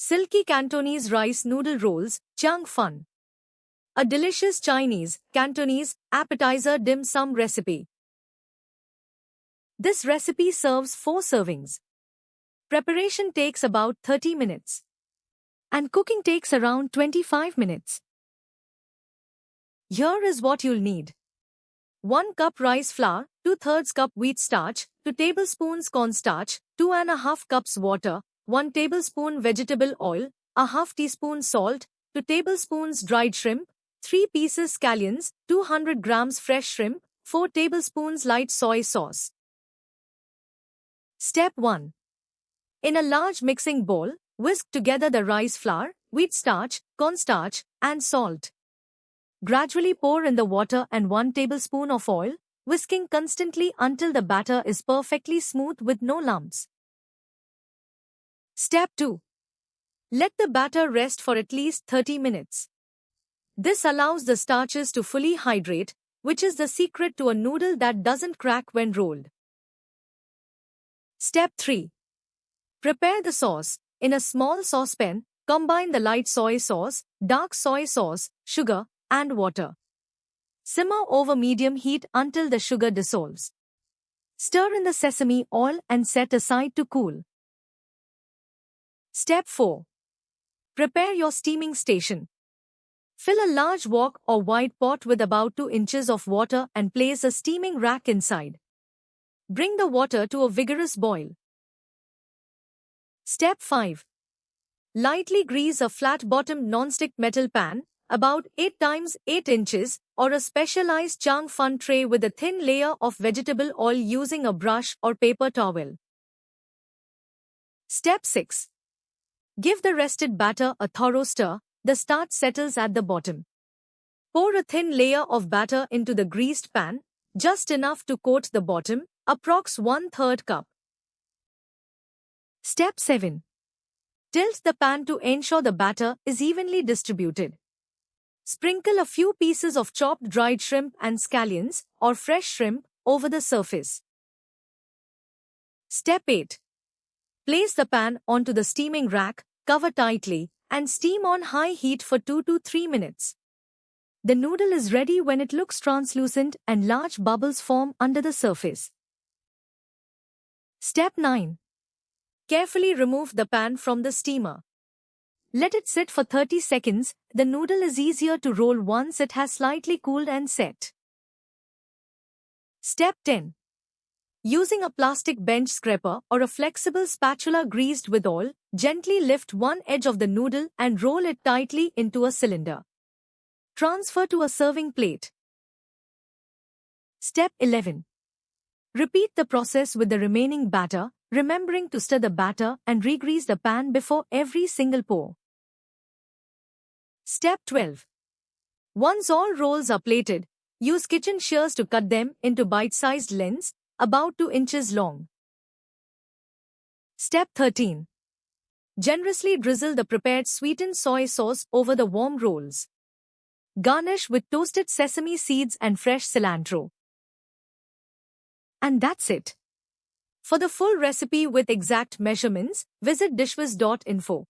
Silky Cantonese rice noodle rolls, Chiang Fun. A delicious Chinese, Cantonese, appetizer dim sum recipe. This recipe serves 4 servings. Preparation takes about 30 minutes. And cooking takes around 25 minutes. Here is what you'll need. 1 cup rice flour, 2/3 cup wheat starch, 2 tablespoons cornstarch, 2.5 cups water, 1 tablespoon vegetable oil, a half teaspoon salt, 2 tablespoons dried shrimp, 3 pieces scallions, 200 grams fresh shrimp, 4 tablespoons light soy sauce. Step 1. In a large mixing bowl, whisk together the rice flour, wheat starch, cornstarch, and salt. Gradually pour in the water and 1 tablespoon of oil, whisking constantly until the batter is perfectly smooth with no lumps. Step 2. Let the batter rest for at least 30 minutes. This allows the starches to fully hydrate, which is the secret to a noodle that doesn't crack when rolled. Step 3. Prepare the sauce. In a small saucepan, combine the light soy sauce, dark soy sauce, sugar, and water. Simmer over medium heat until the sugar dissolves. Stir in the sesame oil and set aside to cool. Step 4. Prepare your steaming station. Fill a large wok or wide pot with about 2 inches of water and place a steaming rack inside. Bring the water to a vigorous boil. Step 5. Lightly grease a flat-bottomed non-stick metal pan, about 8 times 8 inches, or a specialized Chiang Fun tray with a thin layer of vegetable oil using a brush or paper towel. Step 6. Give the rested batter a thorough stir. The starch settles at the bottom. Pour a thin layer of batter into the greased pan, just enough to coat the bottom, approx 1/3 cup. Step 7. Tilt the pan to ensure the batter is evenly distributed. Sprinkle a few pieces of chopped dried shrimp and scallions, or fresh shrimp, over the surface. Step 8. Place the pan onto the steaming rack, cover tightly, and steam on high heat for 2 to 3 minutes. The noodle is ready when it looks translucent and large bubbles form under the surface. Step 9. Carefully remove the pan from the steamer. Let it sit for 30 seconds. The noodle is easier to roll once it has slightly cooled and set. Step 10. Using a plastic bench scraper or a flexible spatula greased with oil, gently lift one edge of the noodle and roll it tightly into a cylinder. Transfer to a serving plate. Step 11. Repeat the process with the remaining batter, remembering to stir the batter and regrease the pan before every single pour. Step 12. Once all rolls are plated, use kitchen shears to cut them into bite-sized lengths, about 2 inches long. Step 13. Generously drizzle the prepared sweetened soy sauce over the warm rolls. Garnish with toasted sesame seeds and fresh cilantro. And that's it. For the full recipe with exact measurements, visit dishwiz.info.